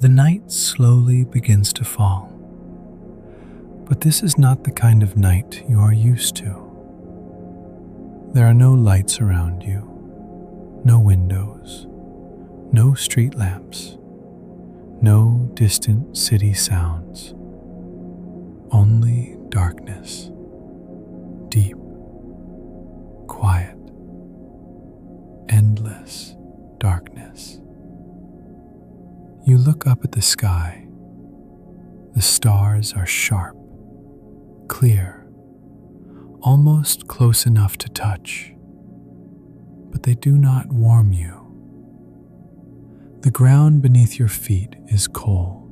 The night slowly begins to fall, but this is not the kind of night you are used to. There are no lights around you, no windows, no street lamps, no distant city sounds, only darkness, deep, quiet, endless darkness. You look up at the sky. The stars are sharp, clear, almost close enough to touch, but they do not warm you. The ground beneath your feet is cold.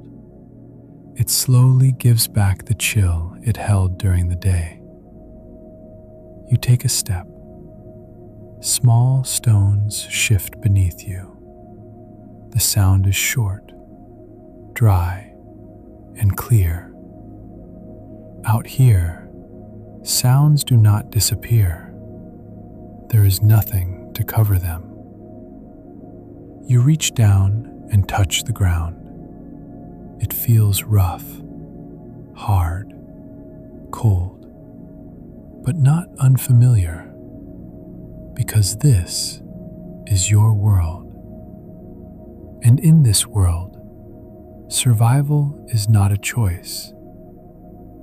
It slowly gives back the chill it held during the day. You take a step. Small stones shift beneath you. The sound is short, dry, and clear. Out here, sounds do not disappear. There is nothing to cover them. You reach down and touch the ground. It feels rough, hard, cold, but not unfamiliar, because this is your world. And in this world, survival is not a choice.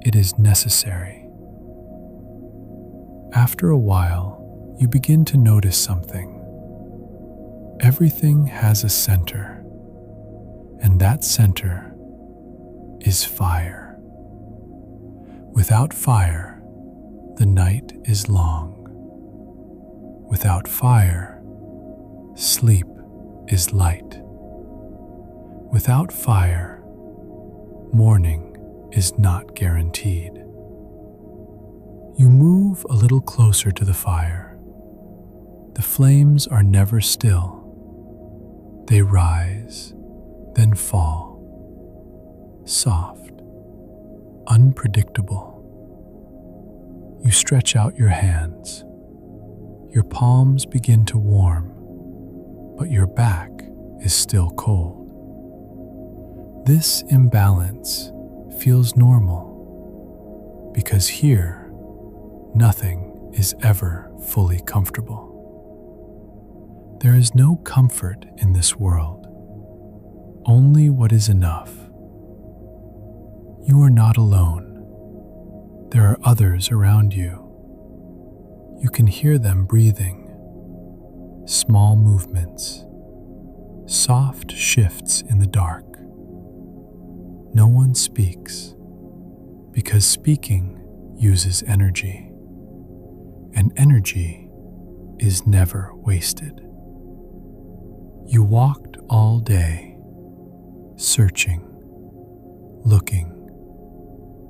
It is necessary. After a while, you begin to notice something. Everything has a center, and that center is fire. Without fire, the night is long. Without fire, sleep is light. Without fire, morning is not guaranteed. You move a little closer to the fire. The flames are never still. They rise, then fall. Soft, unpredictable. You stretch out your hands. Your palms begin to warm, but your back is still cold. This imbalance feels normal because here, nothing is ever fully comfortable. There is no comfort in this world, only what is enough. You are not alone. There are others around you. You can hear them breathing, small movements, soft shifts in the dark. No one speaks, because speaking uses energy, and energy is never wasted. You walked all day, searching, looking,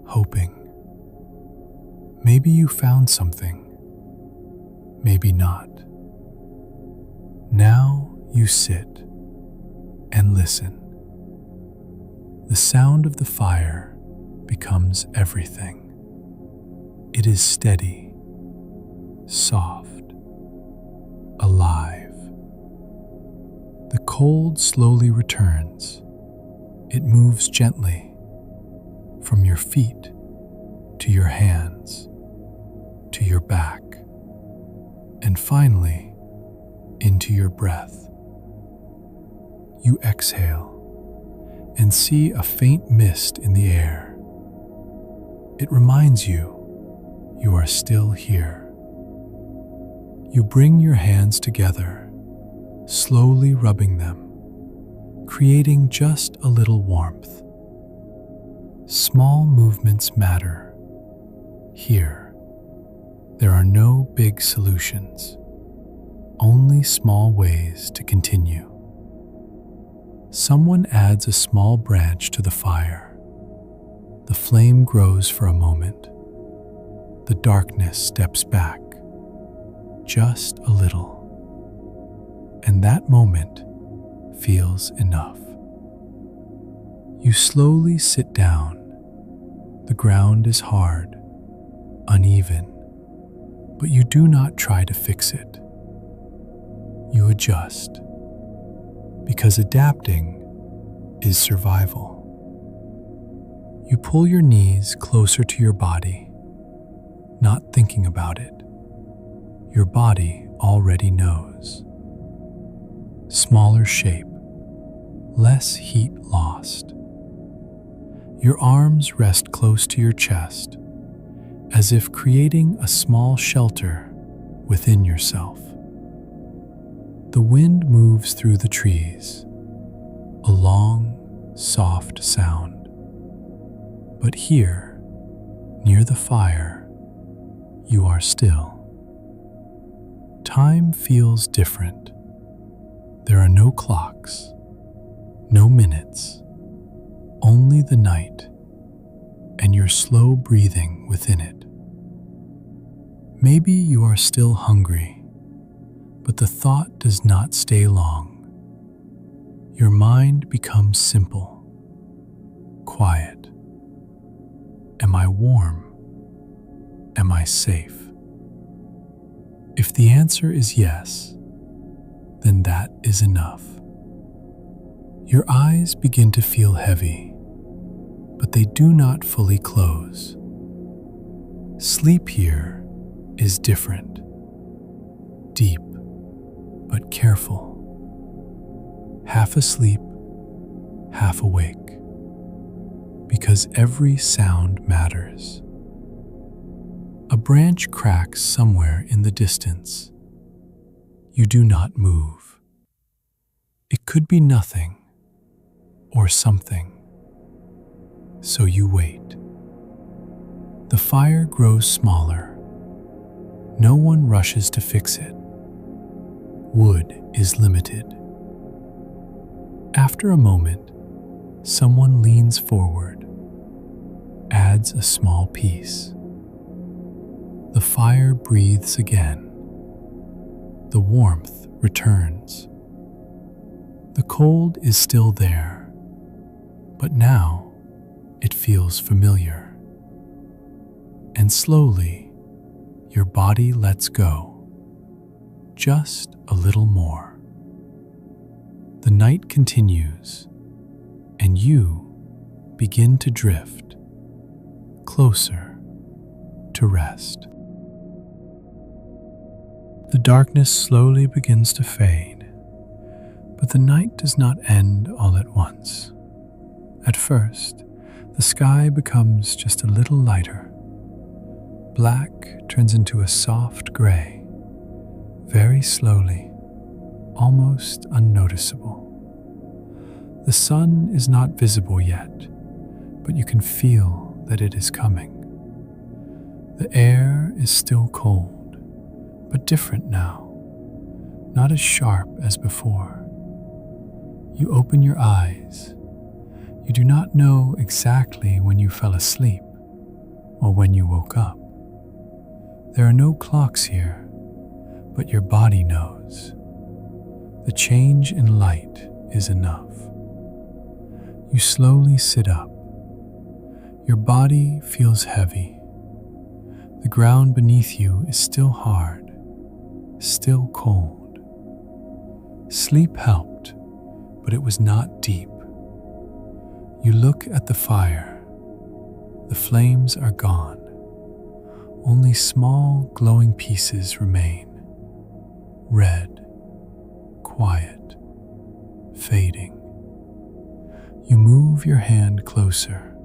hoping. Maybe you found something, maybe not. Now you sit and listen. The sound of the fire becomes everything. It is steady, soft, alive. The cold slowly returns. It moves gently from your feet to your hands, to your back, and finally into your breath. You exhale and see a faint mist in the air. It reminds you are still here. You bring your hands together, slowly rubbing them, creating just a little warmth. Small movements matter. Here, there are no big solutions, only small ways to continue. Someone adds a small branch to the fire. The flame grows for a moment. The darkness steps back, just a little. And that moment feels enough. You slowly sit down. The ground is hard, uneven, but you do not try to fix it. You adjust, because adapting is survival. You pull your knees closer to your body, not thinking about it. Your body already knows. Smaller shape, less heat lost. Your arms rest close to your chest, as if creating a small shelter within yourself. The wind moves through the trees, a long, soft sound. But here, near the fire, you are still. Time feels different. There are no clocks, no minutes, only the night and your slow breathing within it. Maybe you are still hungry, but the thought does not stay long. Your mind becomes simple, quiet. Am I warm? Am I safe? If the answer is yes, then that is enough. Your eyes begin to feel heavy, but they do not fully close. Sleep here is different, deep but careful. Half asleep, half awake, because every sound matters. A branch cracks somewhere in the distance. You do not move. It could be nothing or something. So you wait. The fire grows smaller. No one rushes to fix it. Wood is limited. After a moment, someone leans forward, adds a small piece. The fire breathes again. The warmth returns. The cold is still there, but now it feels familiar. And slowly, your body lets go, just a little more. The night continues, and you begin to drift closer to rest. The darkness slowly begins to fade, but the night does not end all at once. At first, the sky becomes just a little lighter. Black turns into a soft gray, very slowly, almost unnoticeable. The sun is not visible yet, but you can feel that it is coming. The air is still cold, but different now, not as sharp as before. You open your eyes. You do not know exactly when you fell asleep or when you woke up. There are no clocks here, but your body knows. The change in light is enough. You slowly sit up. Your body feels heavy. The ground beneath you is still hard, still cold. Sleep helped, but it was not deep. You look at the fire. The flames are gone. Only small glowing pieces remain. Red, quiet, fading. You move your hand closer.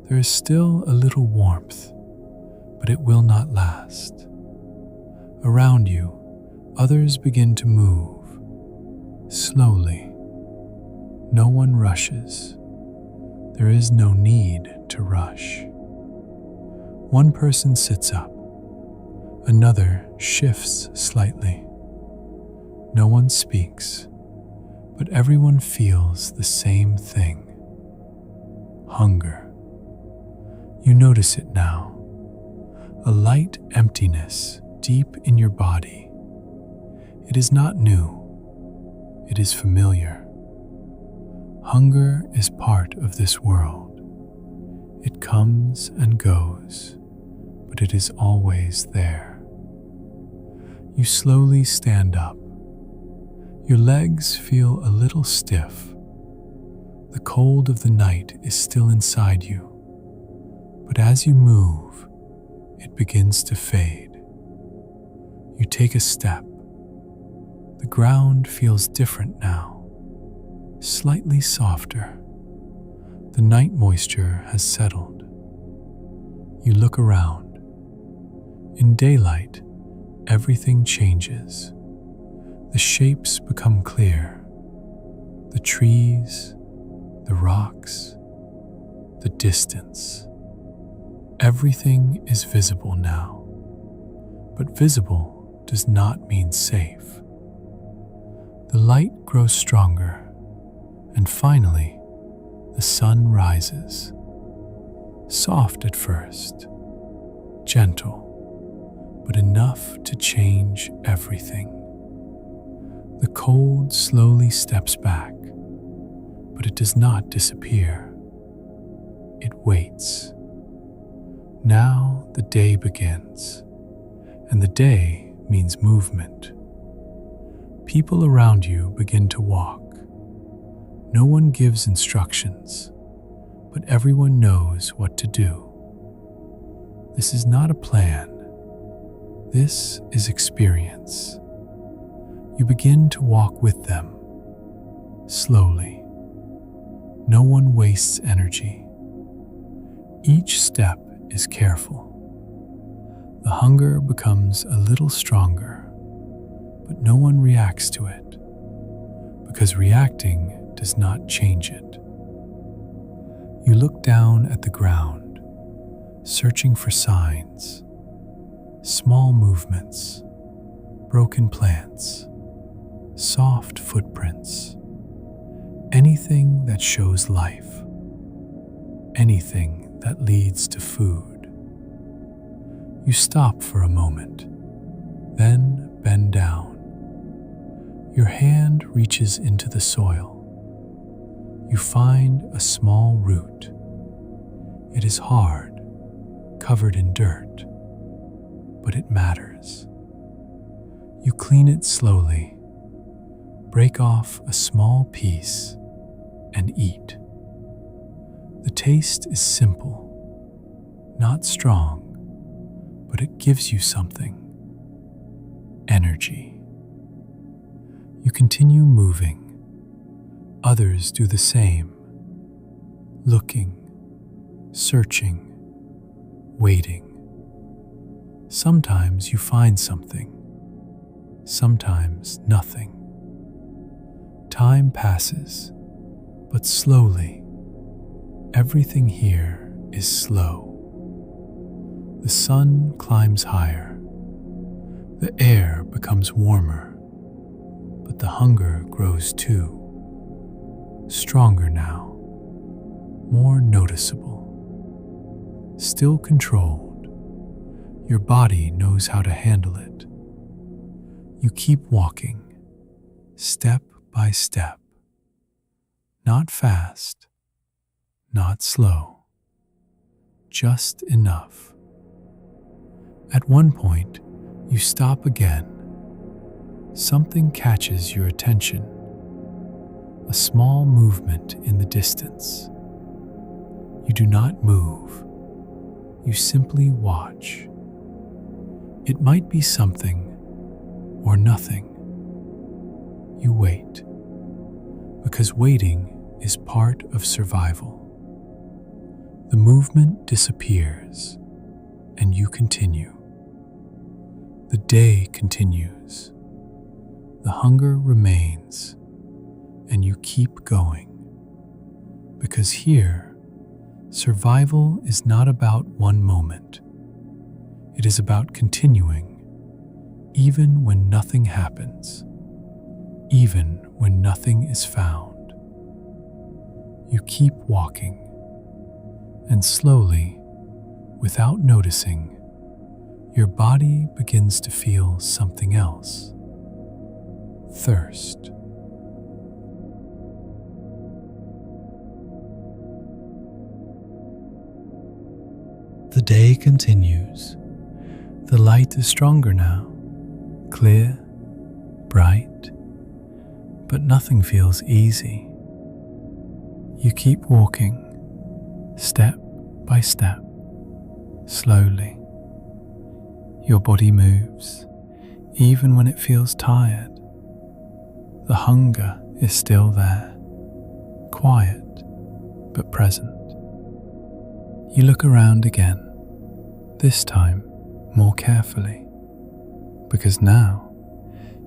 There is still a little warmth, but it will not last. Around you, others begin to move, slowly. No one rushes. There is no need to rush. One person sits up. Another shifts slightly. No one speaks, but everyone feels the same thing. Hunger. You notice it now. A light emptiness deep in your body. It is not new. It is familiar. Hunger is part of this world. It comes and goes, but it is always there. You slowly stand up. Your legs feel a little stiff. The cold of the night is still inside you, but as you move, it begins to fade. You take a step. The ground feels different now, slightly softer. The night moisture has settled. You look around. In daylight, everything changes. The shapes become clear. The trees, the rocks, the distance. Everything is visible now. But visible does not mean safe. The light grows stronger, and finally, the sun rises. Soft at first, gentle, but enough to change everything. The cold slowly steps back, but it does not disappear. It waits. Now the day begins, and the day means movement. People around you begin to walk. No one gives instructions, but everyone knows what to do. This is not a plan. This is experience. You begin to walk with them, slowly. No one wastes energy. Each step is careful. The hunger becomes a little stronger, but no one reacts to it, because reacting does not change it. You look down at the ground, searching for signs, small movements, broken plants, soft footprints, anything that shows life, anything that leads to food. You stop for a moment, then bend down. Your hand reaches into the soil. You find a small root. It is hard, covered in dirt, but it matters. You clean it slowly, break off a small piece, and eat. The taste is simple, not strong, but it gives you something. Energy. You continue moving. Others do the same, looking, searching, waiting. Sometimes you find something, sometimes nothing. Time passes, but slowly. Everything here is slow. The sun climbs higher. The air becomes warmer, but the hunger grows too. Stronger now, more noticeable, still controlled. Your body knows how to handle it. You keep walking, step by step, not fast, not slow, just enough. At one point, you stop again. Something catches your attention. A small movement in the distance. You do not move. You simply watch. It might be something or nothing. You wait, because waiting is part of survival. The movement disappears, and you continue. The day continues. The hunger remains. And you keep going. Because here, survival is not about one moment. It is about continuing, even when nothing happens, even when nothing is found. You keep walking, and slowly, without noticing, your body begins to feel something else. Thirst. The day continues. The light is stronger now, clear, bright, but nothing feels easy. You keep walking, step by step, slowly. Your body moves, even when it feels tired. The hunger is still there, quiet but present. You look around again, this time more carefully, because now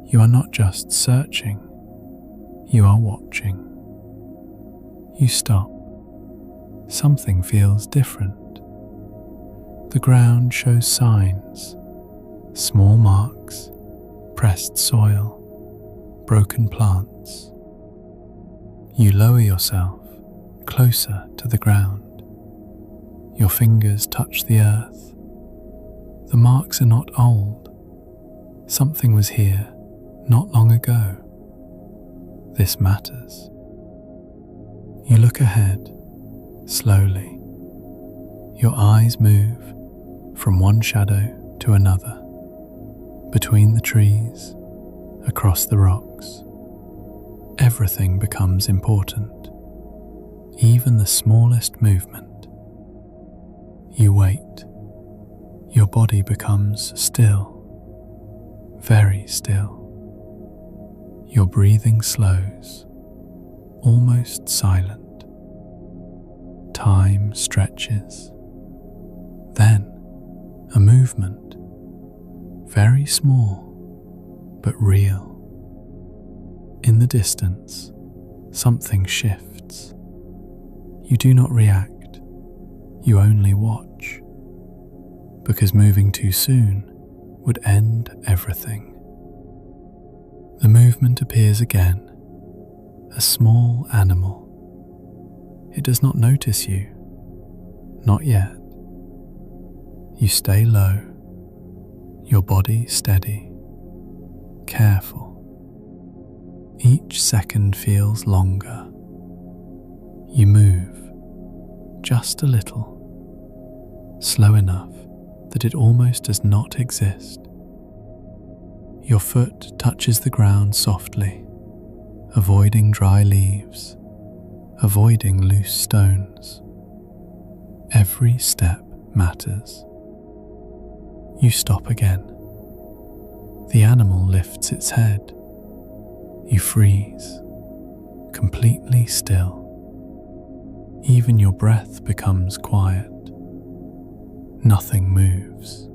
you are not just searching, you are watching. You stop. Something feels different. The ground shows signs, small marks, pressed soil, broken plants. You lower yourself closer to the ground. Your fingers touch the earth. The marks are not old. Something was here not long ago. This matters. You look ahead, slowly. Your eyes move from one shadow to another, between the trees, across the rocks. Everything becomes important, even the smallest movement. You wait. Your body becomes still, very still. Your breathing slows, almost silent. Time stretches. Then, a movement, very small, but real. In the distance, something shifts. You do not react, you only watch, because moving too soon would end everything. The movement appears again, a small animal. It does not notice you, not yet. You stay low, your body steady, careful. Each second feels longer. You move, just a little, slow enough that it almost does not exist. Your foot touches the ground softly, avoiding dry leaves, avoiding loose stones. Every step matters. You stop again. The animal lifts its head. You freeze, completely still. Even your breath becomes quiet. Nothing moves.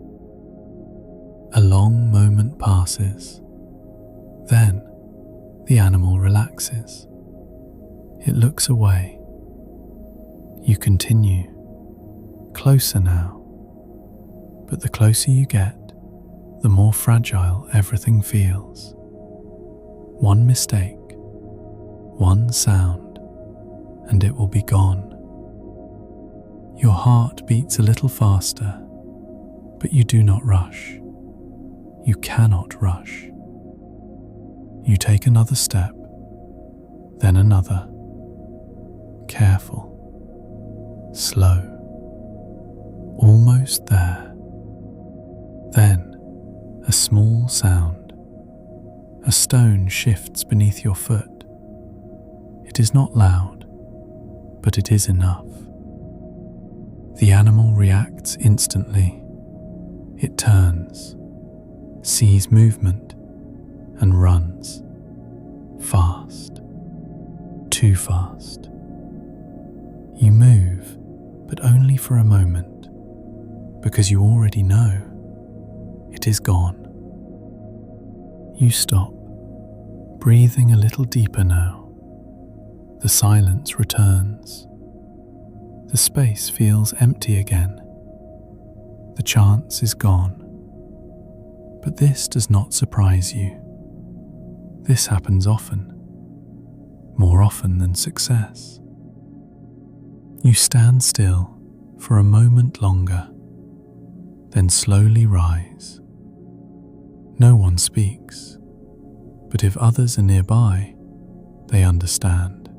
A long moment passes. Then the animal relaxes. It looks away. You continue, closer now. But the closer you get, the more fragile everything feels. One mistake, one sound, and it will be gone. Your heart beats a little faster, but you do not rush. You cannot rush. You take another step, then another. Careful, slow, almost there. Then, a small sound. A stone shifts beneath your foot. It is not loud, but it is enough. The animal reacts instantly. It turns, sees movement, and runs. Fast. Too fast. You move, but only for a moment, because you already know it is gone. You stop, breathing a little deeper now. The silence returns. The space feels empty again. The chance is gone. But this does not surprise you. This happens often, more often than success. You stand still for a moment longer, then slowly rise. No one speaks, but if others are nearby, they understand.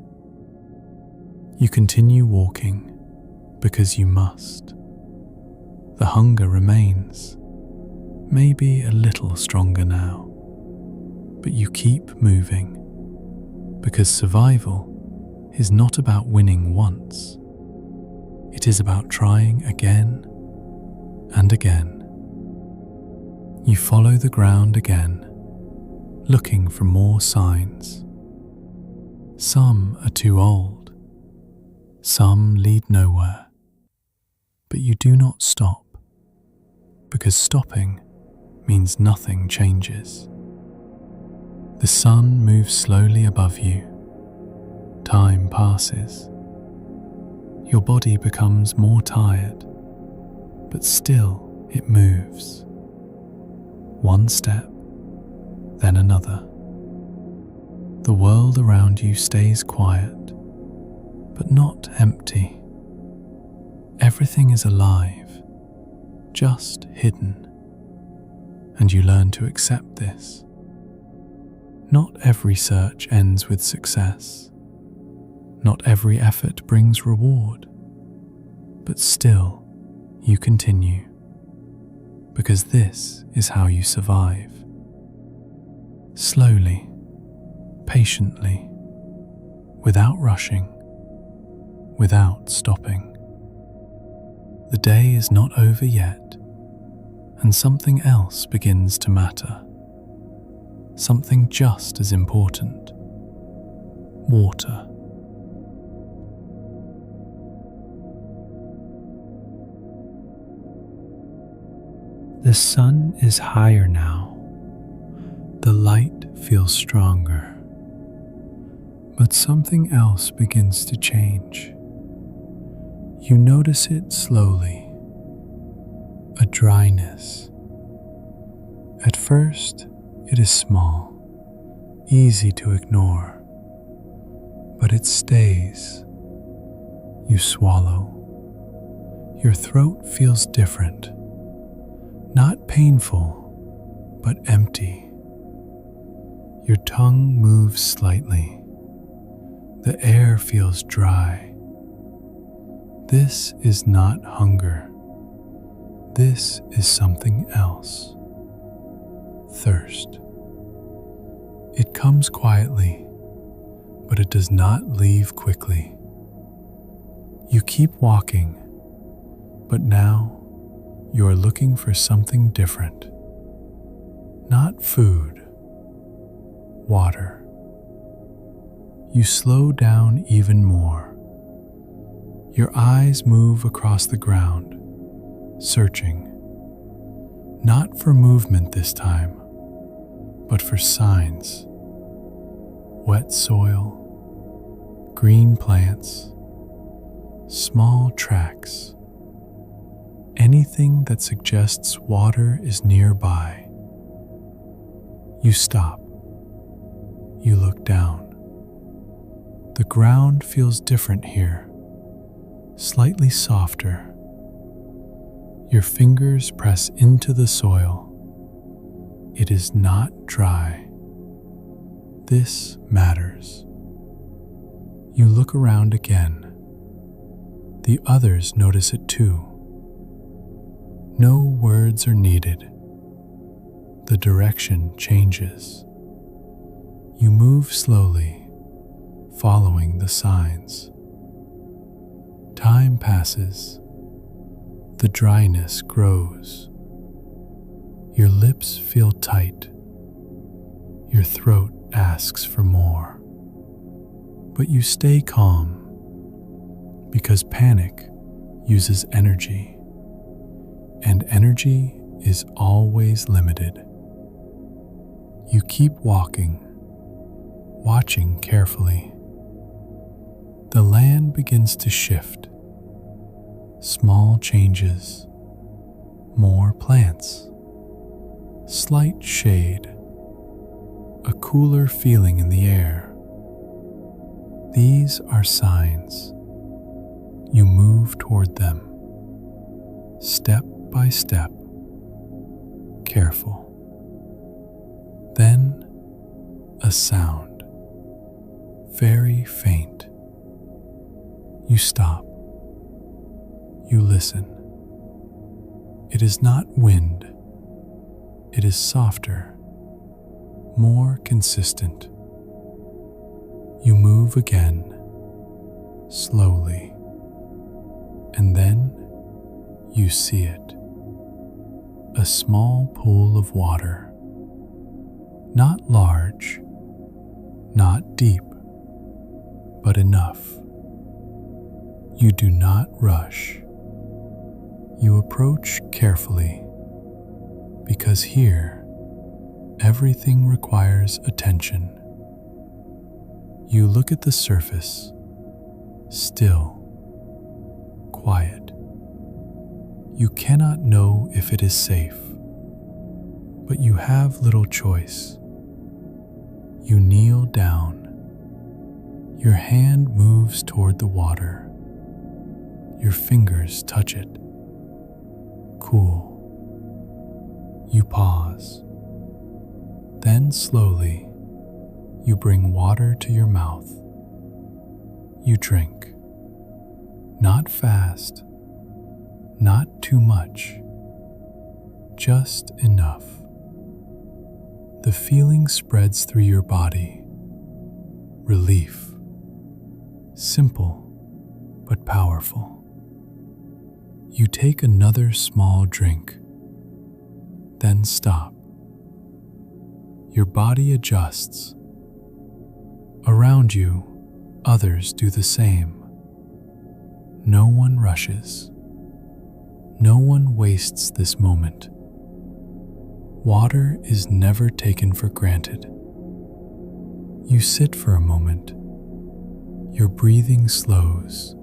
You continue walking because you must. The hunger remains, maybe a little stronger now, but you keep moving because survival is not about winning once. It is about trying again and again. You follow the ground again, looking for more signs. Some are too old, some lead nowhere, but you do not stop, because stopping means nothing changes. The sun moves slowly above you. Time passes. Your body becomes more tired, but still it moves. One step, then another. The world around you stays quiet, but not empty. Everything is alive, just hidden, and you learn to accept this. Not every search ends with success. Not every effort brings reward, but still you continue, because this is how you survive. Slowly, patiently, without rushing, without stopping. The day is not over yet, and something else begins to matter. Something just as important. Water. The sun is higher now. The light feels stronger. But something else begins to change. You notice it slowly. A dryness. At first, it is small, easy to ignore, but it stays. You swallow. Your throat feels different. Not painful, but empty. Your tongue moves slightly. The air feels dry. This is not hunger. This is something else. Thirst. It comes quietly, but it does not leave quickly. You keep walking, but now you are looking for something different. Not food, water. You slow down even more. Your eyes move across the ground, searching. Not for movement this time, but for signs. Wet soil, green plants, small tracks. Anything that suggests water is nearby. You stop. You look down. The ground feels different here, slightly softer. Your fingers press into the soil. It is not dry. This matters. You look around again. The others notice it too. No words are needed. The direction changes. You move slowly, following the signs. Time passes. The dryness grows. Your lips feel tight. Your throat asks for more. But you stay calm, because panic uses energy, and energy is always limited. You keep walking, watching carefully. The land begins to shift. Small changes, more plants, slight shade, a cooler feeling in the air. These are signs. You move toward them, step by step, careful. Then a sound, very faint. You stop. You listen. It is not wind. It is softer, more consistent. You move again, slowly, and then you see it. A small pool of water, not large, not deep, but enough. You do not rush. You approach carefully, because here, everything requires attention. You look at the surface, still, quiet. You cannot know if it is safe, but you have little choice. You kneel down. Your hand moves toward the water. Your fingers touch it. Cool. You pause. Then slowly, you bring water to your mouth. You drink. Not fast, not too much, just enough. The feeling spreads through your body. Relief. Simple, but powerful. You take another small drink, then stop. Your body adjusts. Around you, others do the same. No one rushes. No one wastes this moment. Water is never taken for granted. You sit for a moment. Your breathing slows.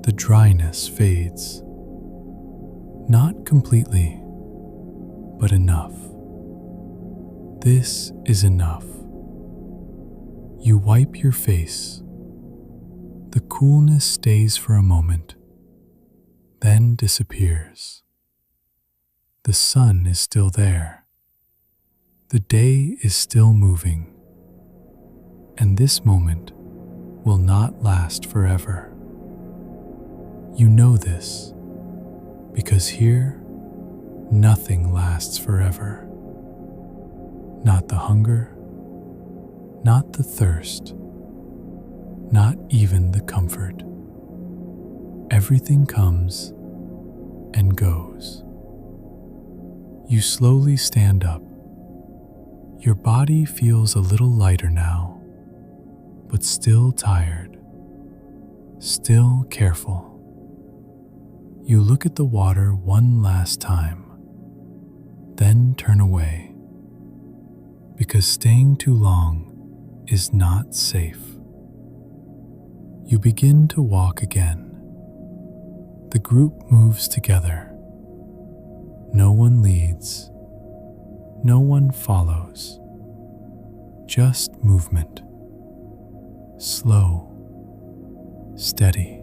The dryness fades. Not completely, but enough. This is enough. You wipe your face. The coolness stays for a moment, then disappears. The sun is still there. The day is still moving. And this moment will not last forever. You know this, because here, nothing lasts forever. Not the hunger, not the thirst, not even the comfort. Everything comes and goes. You slowly stand up. Your body feels a little lighter now, but still tired, still careful. You look at the water one last time, then turn away, because staying too long is not safe. You begin to walk again. The group moves together. No one leads. No one follows. Just movement. Slow. Steady.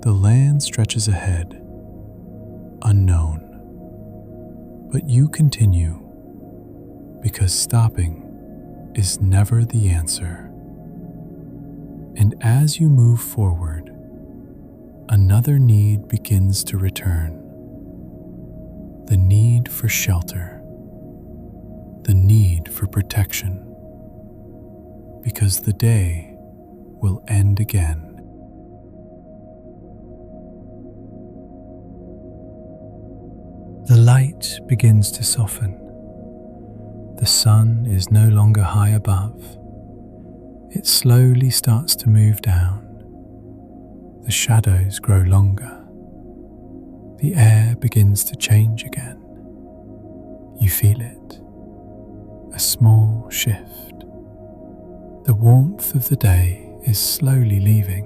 The land stretches ahead. Unknown. But you continue, because stopping is never the answer. And as you move forward, another need begins to return. The need for shelter. The need for protection. Because the day will end again. The light begins to soften. The sun is no longer high above. It slowly starts to move down. The shadows grow longer. The air begins to change again. You feel it. A small shift. The warmth of the day is slowly leaving,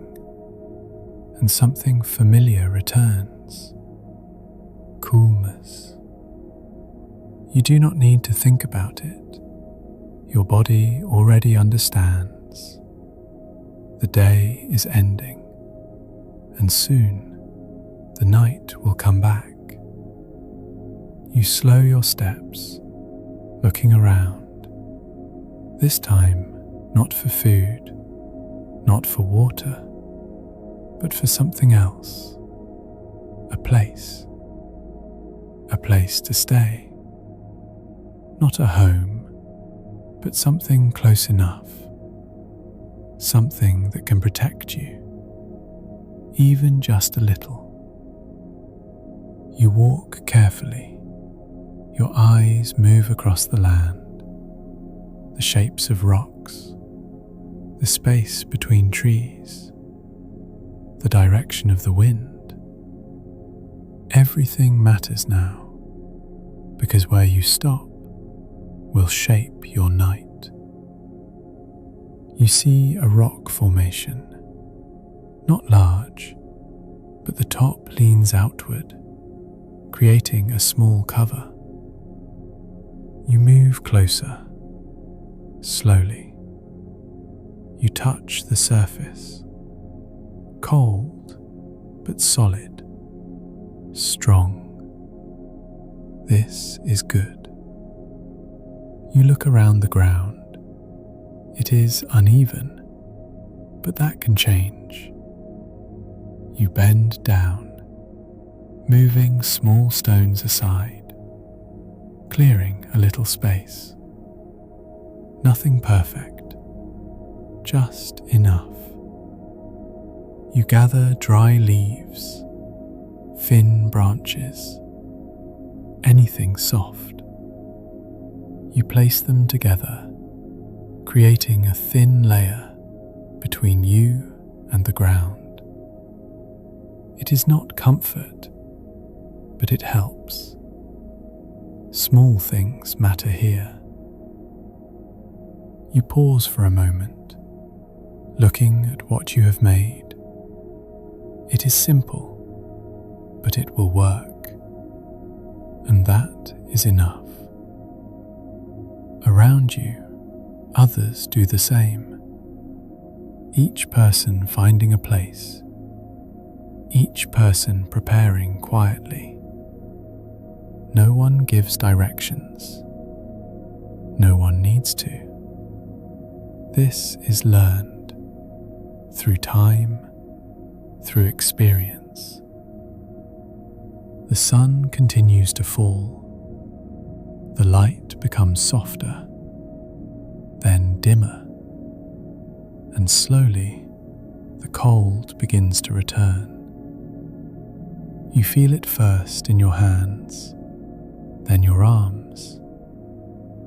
and something familiar returns. Coolness. You do not need to think about it. Your body already understands. The day is ending, and soon the night will come back. You slow your steps, looking around. This time, not for food, not for water, but for something else. A place to stay. Not a home, but something close enough. something that can protect you, even just a little. You walk carefully. Your eyes move across the land, the shapes of rocks, the space between trees, the direction of the wind. Everything matters now, because where you stop will shape your night. You see a rock formation, not large, but the top leans outward, creating a small cover. You move closer, slowly. You touch the surface, cold but solid, strong. This is good. You look around the ground. It is uneven, but that can change. You bend down, moving small stones aside, clearing a little space. Nothing perfect, just enough. You gather dry leaves, thin branches, anything soft. You place them together, creating a thin layer between you and the ground. It is not comfort, but it helps. Small things matter here. You pause for a moment, looking at what you have made. It is simple, but it will work, and that is enough. Around you, others do the same, each person finding a place, each person preparing quietly. No one gives directions. No one needs to. This is learned through time, through experience. The sun continues to fall. The light becomes softer, then dimmer, and slowly the cold begins to return. You feel it first in your hands, then your arms,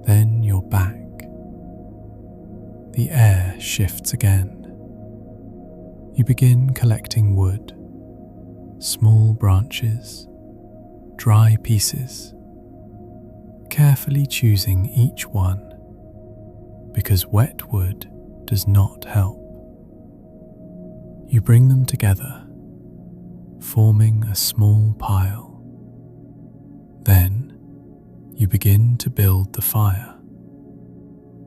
then your back. The air shifts again. You begin collecting wood, small branches, dry pieces, carefully choosing each one, because wet wood does not help. You bring them together, forming a small pile. Then you begin to build the fire,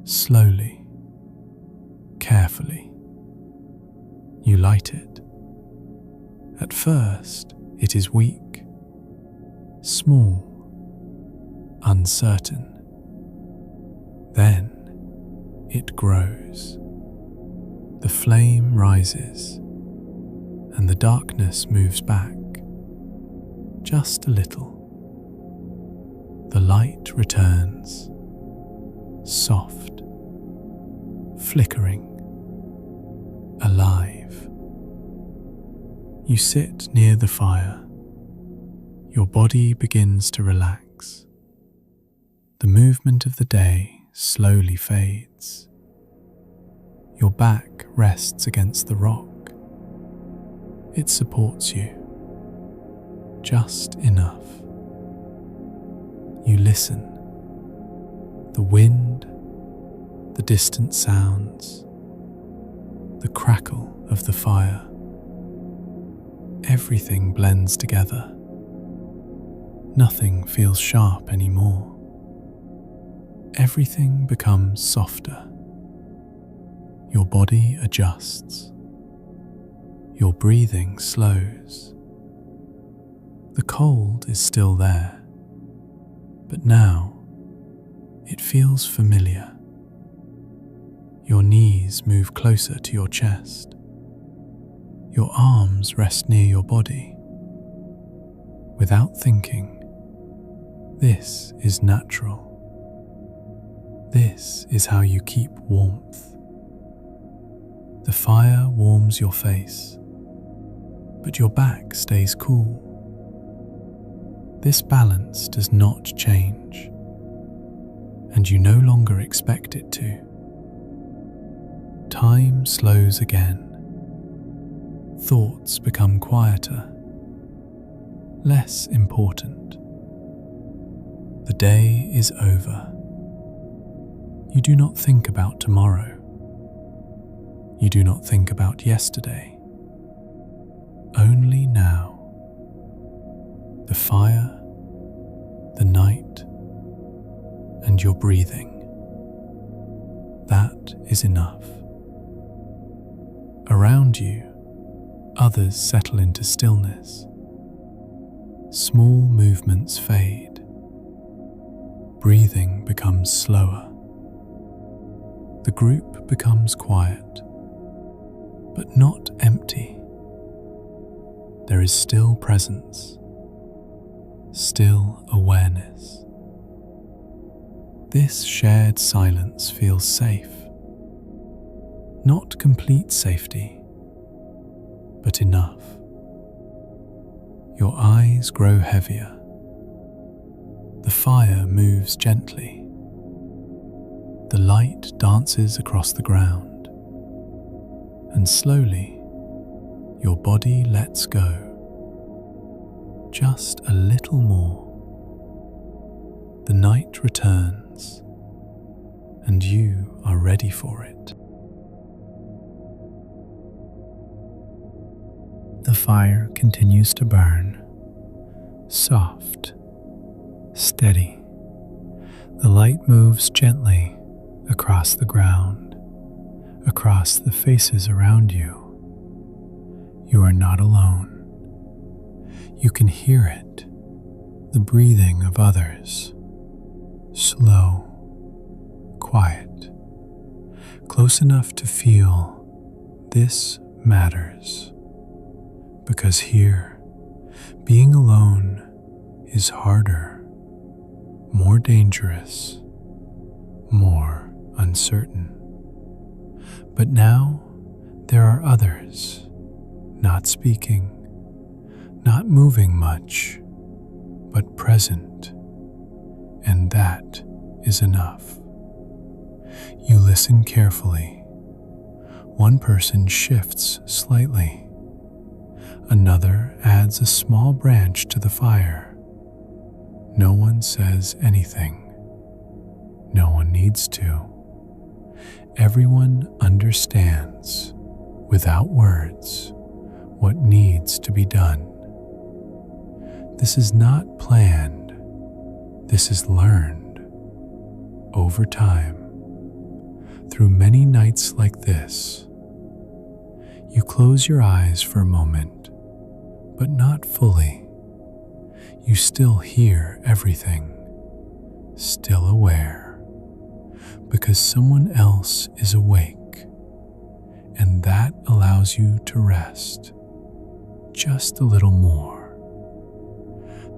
slowly, carefully. You light it. At first, it is weak, small, uncertain. Then it grows. The flame rises, and the darkness moves back, just a little. The light returns, soft, flickering, alive. You sit near the fire. Your body begins to relax. The movement of the day slowly fades. Your back rests against the rock. It supports you, just enough. You listen. The wind, the distant sounds, the crackle of the fire. Everything blends together. Nothing feels sharp anymore. Everything becomes softer. Your body adjusts. Your breathing slows. The cold is still there, but now it feels familiar. Your knees move closer to your chest. Your arms rest near your body. Without thinking, this is natural. This is how you keep warmth. The fire warms your face, but your back stays cool. This balance does not change, and you no longer expect it to. Time slows again. Thoughts become quieter, less important. The day is over. You do not think about tomorrow. You do not think about yesterday. Only now. The fire, the night, and your breathing. That is enough. Around you, others settle into stillness. Small movements fade. Breathing becomes slower. The group becomes quiet, but not empty. There is still presence, still awareness. This shared silence feels safe. Not complete safety, but enough. Your eyes grow heavier. The fire moves gently. The light dances across the ground, and slowly your body lets go. Just a little more. The night returns, and you are ready for it. The fire continues to burn, soft, steady. The light moves gently across the ground, across the faces around you. You are not alone. You can hear it, the breathing of others, slow, quiet, close enough to feel this matters. Because here, being alone is harder, more dangerous, more uncertain. But now there are others, not speaking, not moving much, but present, and that is enough. You listen carefully. One person shifts slightly. Another adds a small branch to the fire. No one says anything. No one needs to. Everyone understands, without words, what needs to be done. This is not planned. This is learned over time. Through many nights like this, you close your eyes for a moment, but not fully. You still hear everything, still aware, because someone else is awake, and that allows you to rest just a little more.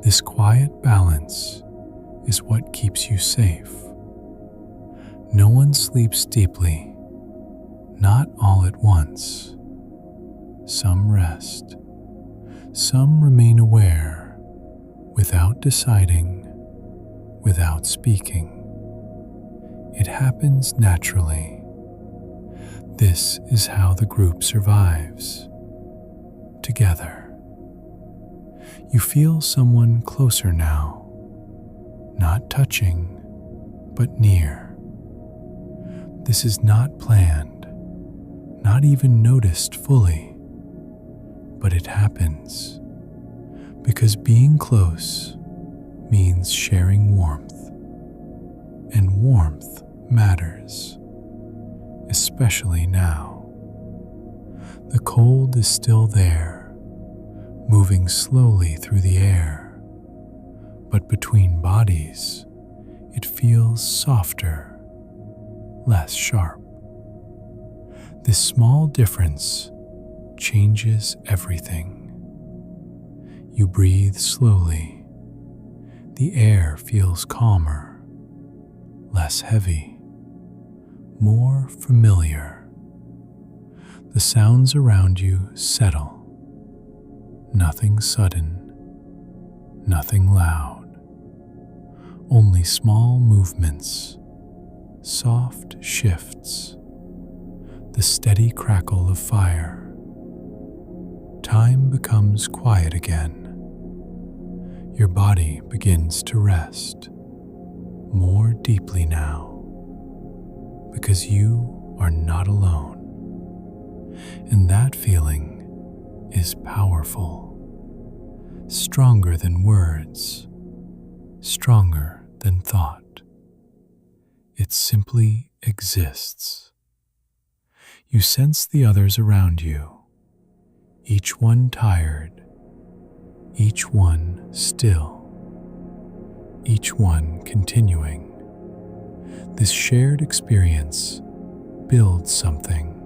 This quiet balance is what keeps you safe. No one sleeps deeply, not all at once. Some rest. Some remain aware, without deciding, without speaking. It happens naturally. This is how the group survives. Together. You feel someone closer now, not touching, but near. This is not planned, not even noticed fully, but it happens because being close means sharing warmth, and warmth matters, especially now. The cold is still there, moving slowly through the air, but between bodies, it feels softer, less sharp. This small difference changes everything. You breathe slowly. The air feels calmer, less heavy, more familiar. The sounds around you settle. Nothing sudden, nothing loud. Only small movements, soft shifts, the steady crackle of fire. Time becomes quiet again. Your body begins to rest more deeply now because you are not alone. And that feeling is powerful, stronger than words, stronger than thought. It simply exists. You sense the others around you, each one tired, each one still, each one continuing. This shared experience builds something,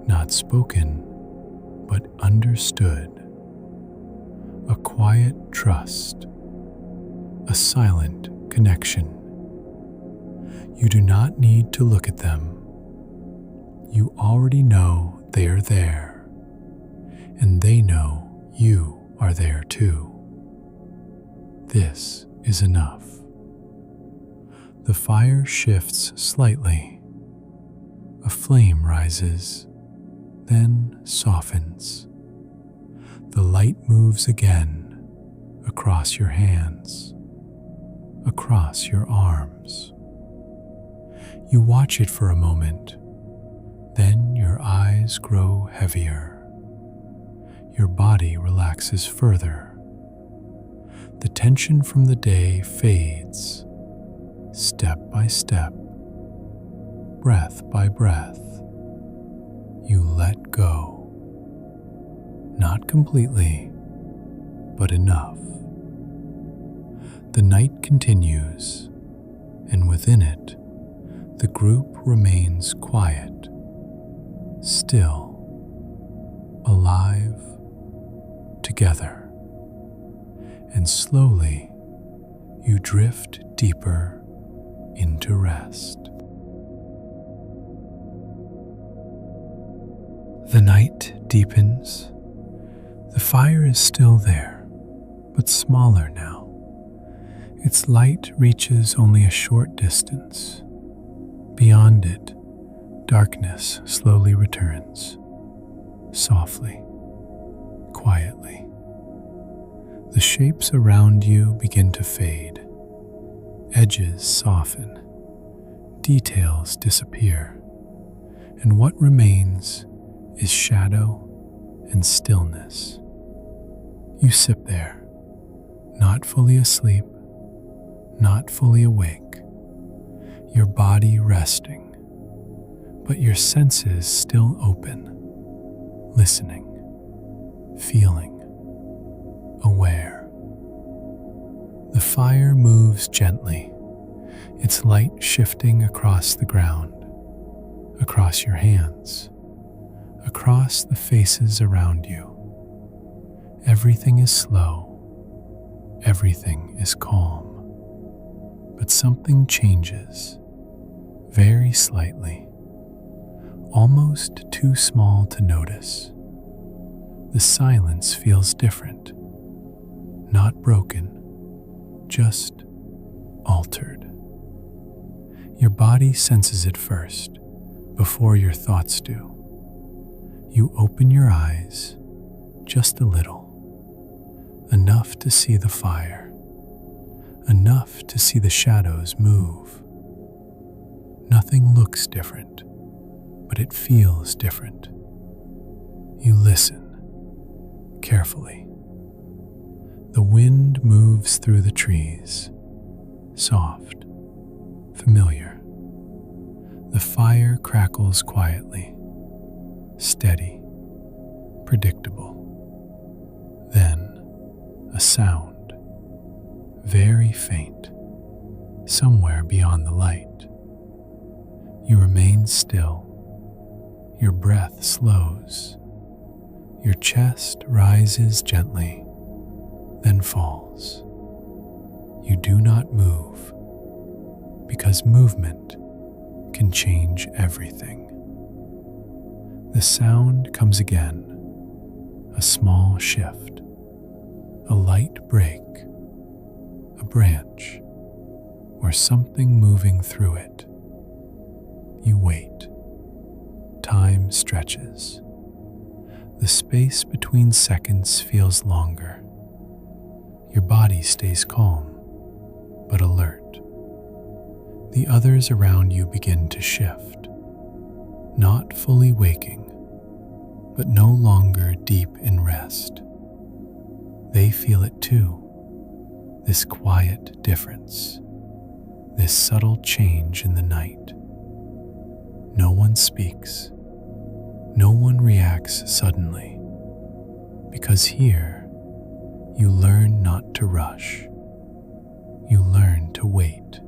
not spoken, but understood. A quiet trust, a silent connection. You do not need to look at them. You already know they are there, and they know you are there too. This is enough. The fire shifts slightly. A flame rises, then softens. The light moves again across your hands, across your arms. You watch it for a moment, then your eyes grow heavier. Your body relaxes further. The tension from the day fades, step by step, breath by breath. You let go. Not completely, but enough. The night continues, and within it, the group remains quiet, still, alive, together. And slowly, you drift deeper into rest. The night deepens. The fire is still there, but smaller now. Its light reaches only a short distance. Beyond it, darkness slowly returns, softly, quietly. The shapes around you begin to fade. Edges soften, details disappear, and what remains is shadow and stillness. You sit there, not fully asleep, not fully awake, your body resting, but your senses still open, listening, feeling, aware. The fire moves gently, its light shifting across the ground, across your hands, across the faces around you. Everything is slow, everything is calm, but something changes, very slightly, almost too small to notice. The silence feels different, not broken, just altered. Your body senses it first, before your thoughts do. You open your eyes, just a little, enough to see the fire, enough to see the shadows move. Nothing looks different, but it feels different. You listen, carefully. The wind moves through the trees, soft, familiar. The fire crackles quietly, steady, predictable. Then a sound, very faint, somewhere beyond the light. You remain still. Your breath slows. Your chest rises gently, then falls. You do not move, because movement can change everything. The sound comes again, a small shift, a light break, a branch, or something moving through it. You wait. Time stretches. The space between seconds feels longer. Your body stays calm, but alert. The others around you begin to shift, not fully waking, but no longer deep in rest. They feel it too, this quiet difference, this subtle change in the night. No one speaks, no one reacts suddenly, because here you learn not to rush. You learn to wait,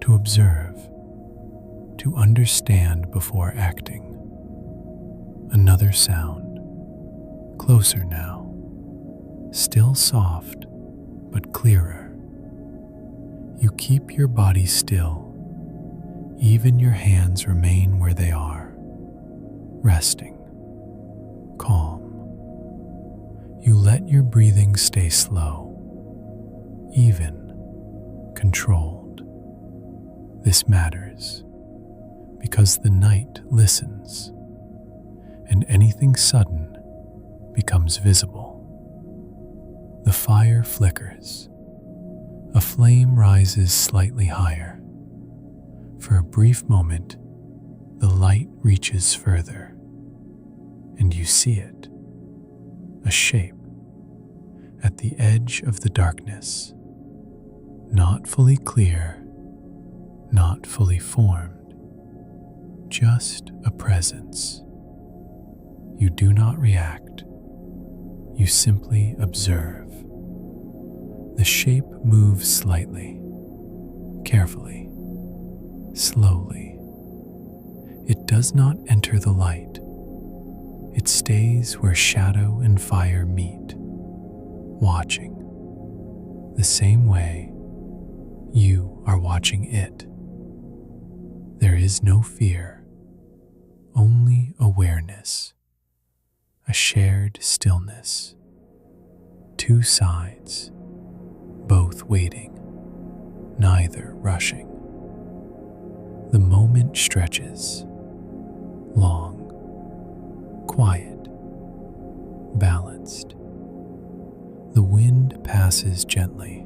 to observe, to understand before acting. Another sound, closer now, still soft but clearer. You keep your body still, even your hands remain where they are, resting, calm. You let your breathing stay slow, even, controlled. This matters because the night listens, and anything sudden becomes visible. The fire flickers. A flame rises slightly higher. For a brief moment, the light reaches further, and you see it, a shape at the edge of the darkness, not fully clear, not fully formed, just a presence. You do not react, you simply observe. The shape moves slightly, carefully, slowly. It does not enter the light. It stays where shadow and fire meet, watching, the same way you are watching it. There is no fear, only awareness, a shared stillness. Two sides, both waiting, neither rushing. The moment stretches, long, quiet, balanced. The wind passes gently.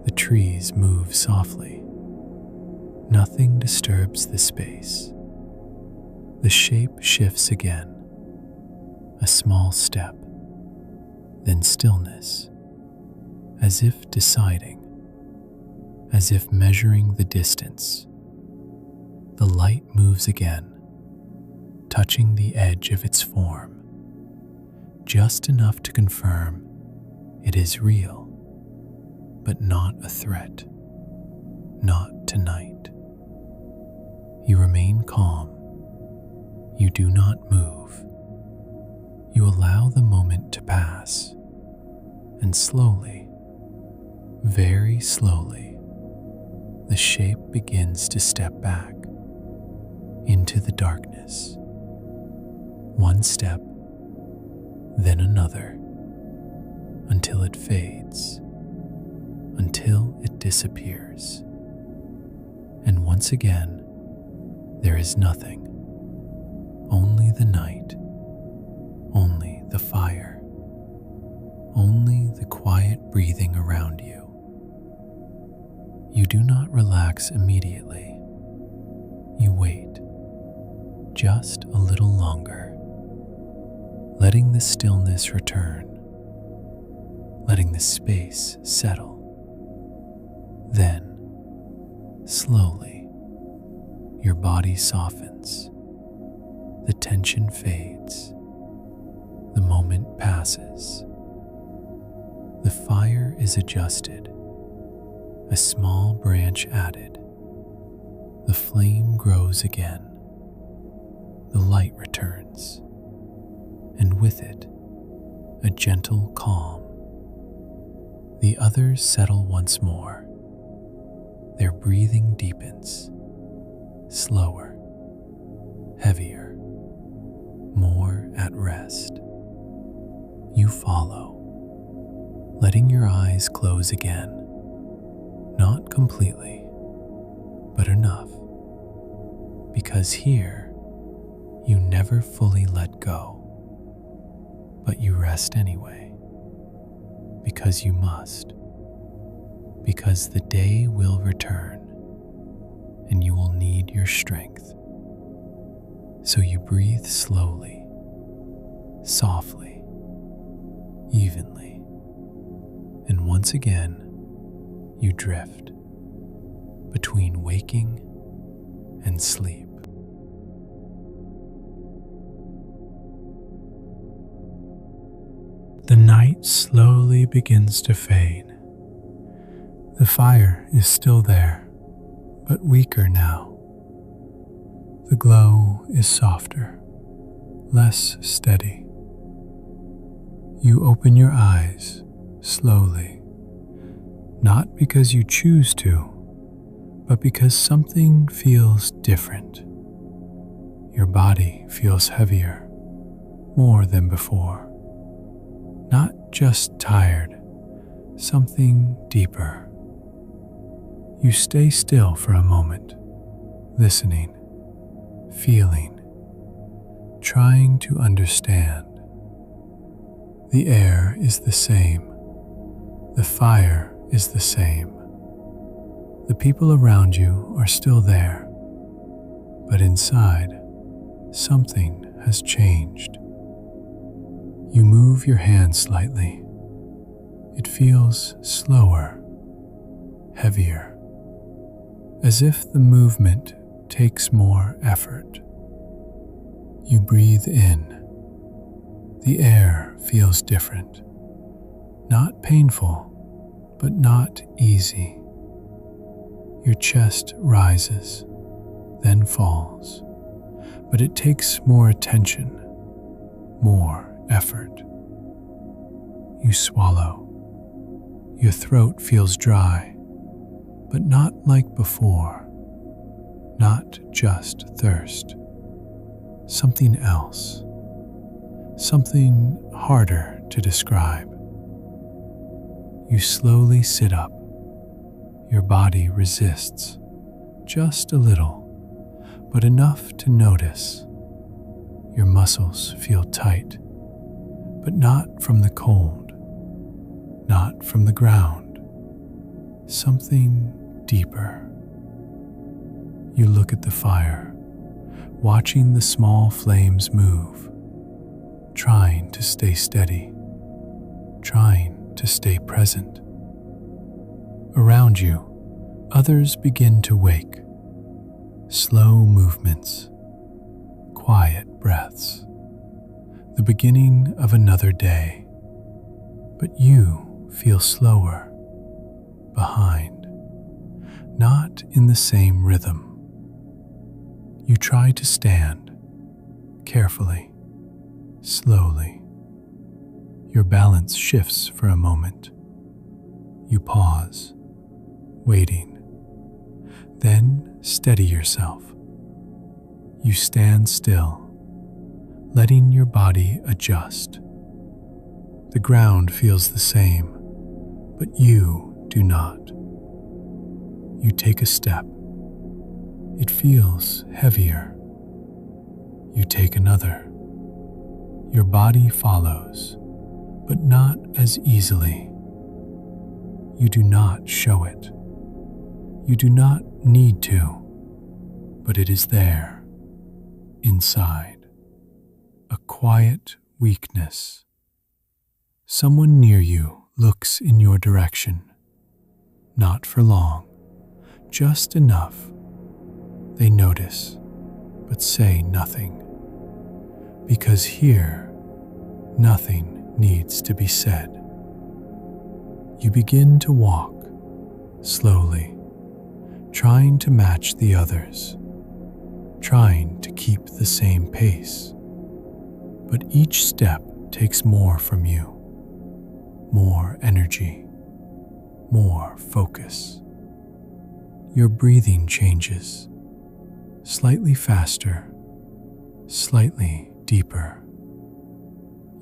The trees move softly. Nothing disturbs the space. The shape shifts again. A small step, then stillness, as if deciding, as if measuring the distance. The light moves again, touching the edge of its form, just enough to confirm it is real, but not a threat, not tonight. You remain calm. You do not move. You allow the moment to pass, and slowly, very slowly, the shape begins to step back into the darkness. One step, then another, until it fades, until it disappears. And once again, there is nothing, only the night, only the fire, only the quiet breathing around you. You do not relax immediately. You wait, just a little longer, letting the stillness return, letting the space settle. Then, slowly, your body softens, the tension fades, the moment passes. The fire is adjusted, a small branch added. The flame grows again. The light returns, and with it, a gentle calm. The others settle once more. Their breathing deepens, slower, heavier. rest. You follow, letting your eyes close again, not completely, but enough, because here you never fully let go, but you rest anyway, because you must, because the day will return and you will need your strength. So you breathe slowly, softly, evenly, and once again you drift between waking and sleep. The night slowly begins to fade. The fire is still there, but weaker now. The glow is softer, less steady. You open your eyes slowly, not because you choose to, but because something feels different. Your body feels heavier, more than before. Not just tired, something deeper. You stay still for a moment, listening, feeling, trying to understand. The air is the same. The fire is the same. The people around you are still there, but inside, something has changed. You move your hand slightly. It feels slower, heavier, as if the movement takes more effort. You breathe in. The air feels different. Not painful, but not easy. Your chest rises, then falls, but it takes more attention, more effort. You swallow. Your throat feels dry, but not like before. Not just thirst. Something else. Something harder to describe. You slowly sit up. Your body resists, just a little, but enough to notice. Your muscles feel tight, but not from the cold, not from the ground. Something deeper. You look at the fire, watching the small flames move, trying to stay steady, trying to stay present. Around you, others begin to wake. Slow movements, quiet breaths, the beginning of another day. But you feel slower, behind, not in the same rhythm. You try to stand, carefully, slowly. Your balance shifts for a moment. You pause, waiting. Then steady yourself. You stand still, letting your body adjust. The ground feels the same, but you do not. You take a step. It feels heavier. You take another. Your body follows, but not as easily. You do not show it. You do not need to, but it is there, inside. A quiet weakness. Someone near you looks in your direction. Not for long, just enough. They notice, but say nothing. Because here, nothing needs to be said. You begin to walk, slowly, trying to match the others, trying to keep the same pace. But each step takes more from you, more energy, more focus. Your breathing changes, slightly faster, slightly deeper.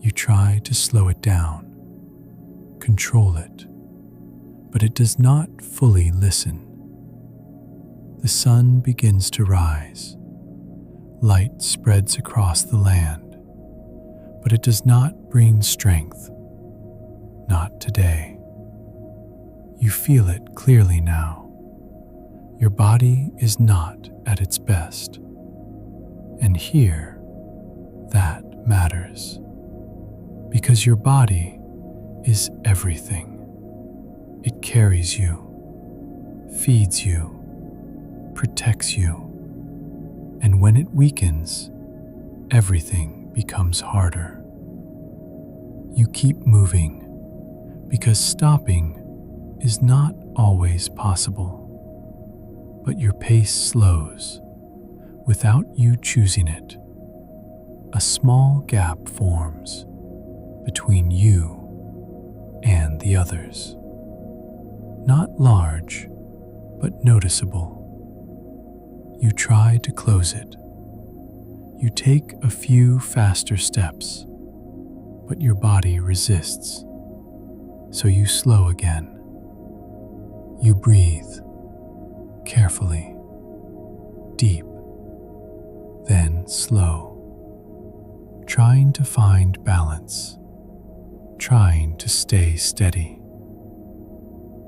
You try to slow it down, control it, but it does not fully listen. The sun begins to rise. Light spreads across the land, but it does not bring strength. Not today. You feel it clearly now. Your body is not at its best. And here, that matters. Because your body is everything. It carries you, feeds you, protects you. And when it weakens, everything becomes harder. You keep moving because stopping is not always possible. But your pace slows without you choosing it. A small gap forms between you and the others. Not large, but noticeable. You try to close it. You take a few faster steps, but your body resists. So you slow again. You breathe carefully, deep, then slow, trying to find balance, trying to stay steady.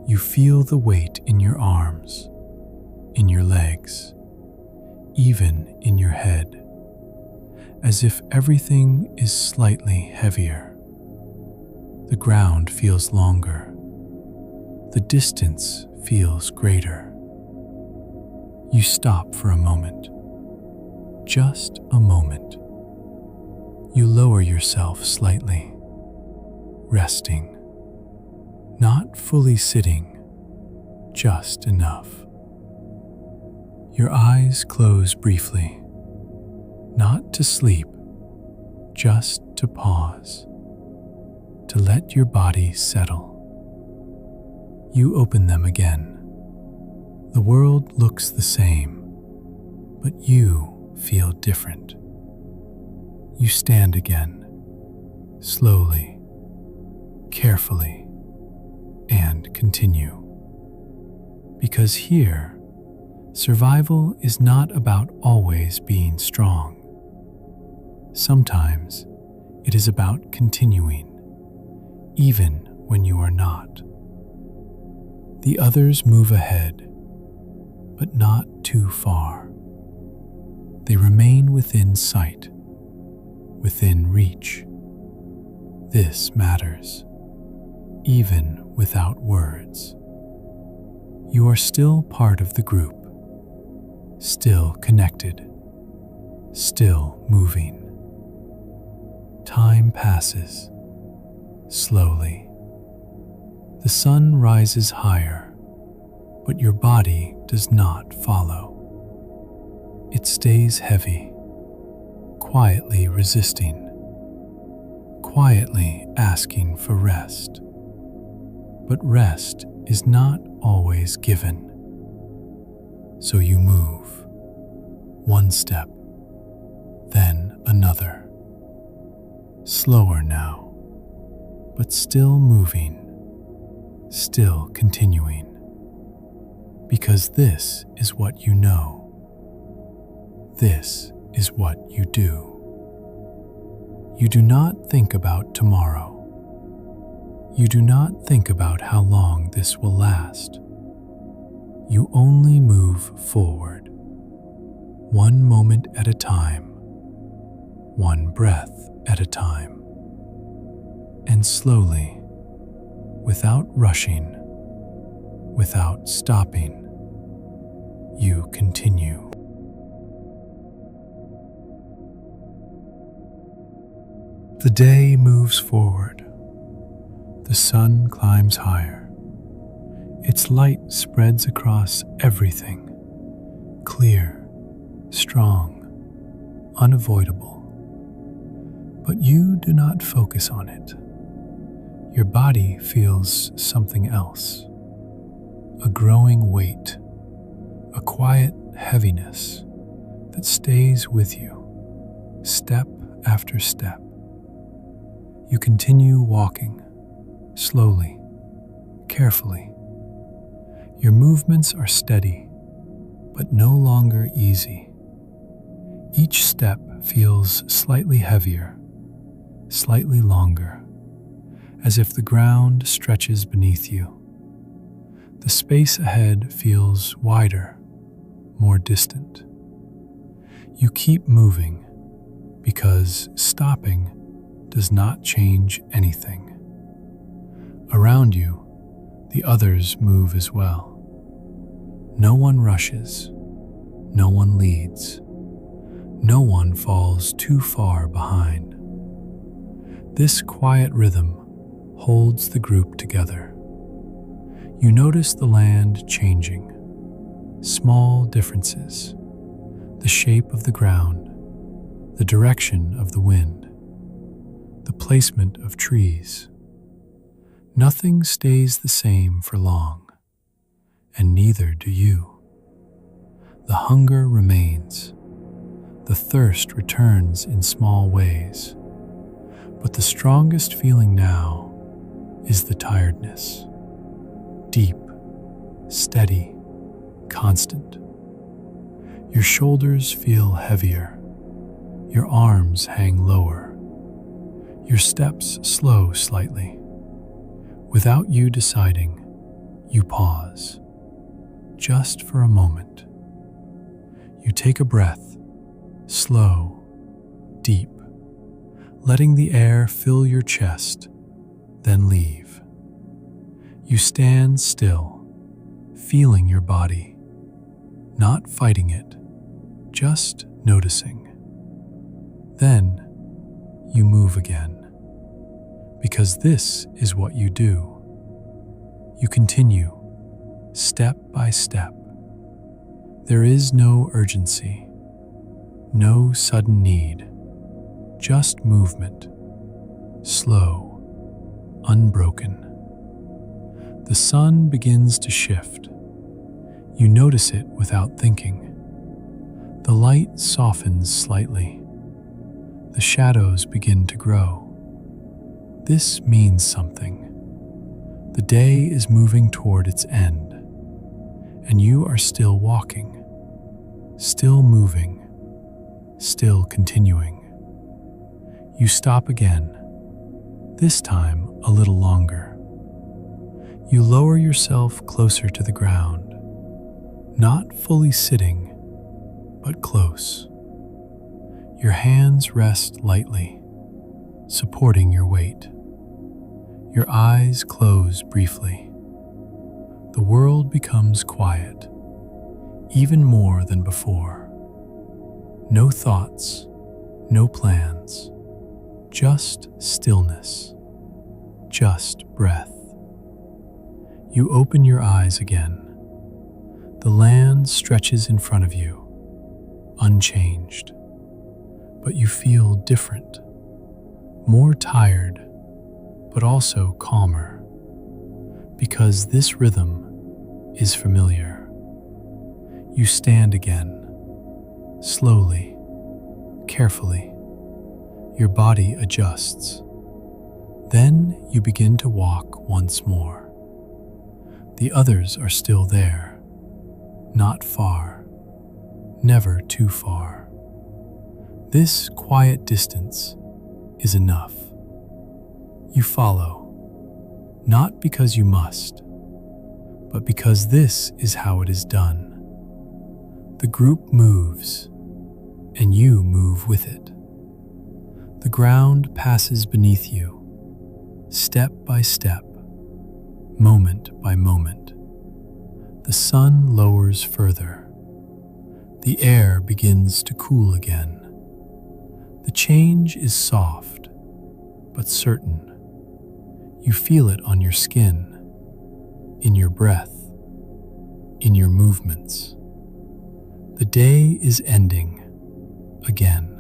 You feel the weight in your arms, in your legs, even in your head, as if everything is slightly heavier. The ground feels longer. The distance feels greater. You stop for a moment, just a moment. You lower yourself slightly, resting, not fully sitting, just enough. Your eyes close briefly, not to sleep, just to pause, to let your body settle. You open them again. The world looks the same, but you feel different. You stand again, slowly, carefully, and continue. Because here, survival is not about always being strong. Sometimes it is about continuing, even when you are not. The others move ahead, but not too far. They remain within sight, within reach. This matters, even without words. You are still part of the group, still connected, still moving. Time passes, slowly. The sun rises higher, but your body does not follow. It stays heavy, quietly resisting, quietly asking for rest. But rest is not always given. So you move, one step, then another. Slower now, but still moving, still continuing. Because this is what you know. This is what you do. You do not think about tomorrow. You do not think about how long this will last. You only move forward, one moment at a time, one breath at a time. And slowly, without rushing, without stopping, you continue. The day moves forward. The sun climbs higher. Its light spreads across everything, clear, strong, unavoidable. But you do not focus on it. Your body feels something else, a growing weight, a quiet heaviness that stays with you, step after step. You continue walking, slowly, carefully. Your movements are steady, but no longer easy. Each step feels slightly heavier, slightly longer, as if the ground stretches beneath you. The space ahead feels wider, more distant. You keep moving because stopping does not change anything. Around you, the others move as well. No one rushes, no one leads, no one falls too far behind. This quiet rhythm holds the group together. You notice the land changing, small differences, the shape of the ground, the direction of the wind, the placement of trees. Nothing stays the same for long, and neither do you. The hunger remains, the thirst returns in small ways, but the strongest feeling now is the tiredness. Deep, steady, constant. Your shoulders feel heavier, your arms hang lower, your steps slow slightly. Without you deciding, you pause, just for a moment. You take a breath, slow, deep, letting the air fill your chest, then leave. You stand still, feeling your body, not fighting it, just noticing. Then you move again, because this is what you do. You continue, step by step. There is no urgency, no sudden need, just movement, slow, unbroken. The sun begins to shift. You notice it without thinking. The light softens slightly. The shadows begin to grow. This means something. The day is moving toward its end, and you are still walking, still moving, still continuing. You stop again, this time a little longer. You lower yourself closer to the ground, not fully sitting, but close. Your hands rest lightly, supporting your weight. Your eyes close briefly. The world becomes quiet, even more than before. No thoughts, no plans, just stillness, just breath. You open your eyes again. The land stretches in front of you, unchanged. But you feel different, more tired, but also calmer, because this rhythm is familiar. You stand again, slowly, carefully. Your body adjusts. Then you begin to walk once more. The others are still there, not far, never too far. This quiet distance is enough. You follow, not because you must, but because this is how it is done. The group moves, and you move with it. The ground passes beneath you, step by step, moment by moment. The sun lowers further. The air begins to cool again. The change is soft, but certain. You feel it on your skin, in your breath, in your movements. The day is ending again,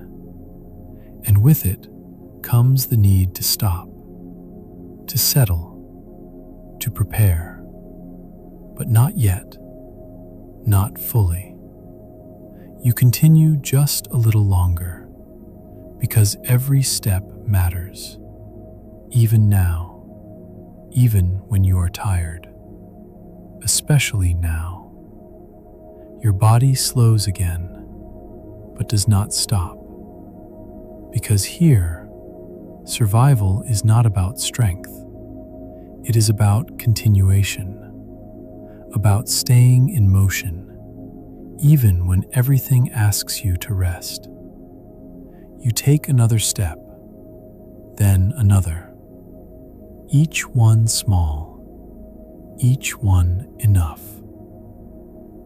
and with it comes the need to stop, to settle, to prepare, but not yet, not fully. You continue just a little longer, because every step matters. even now, even when you are tired, especially now. Your body slows again, but does not stop. Because here, survival is not about strength. It is about continuation, about staying in motion, even when everything asks you to rest. You take another step, then another, each one small, each one enough.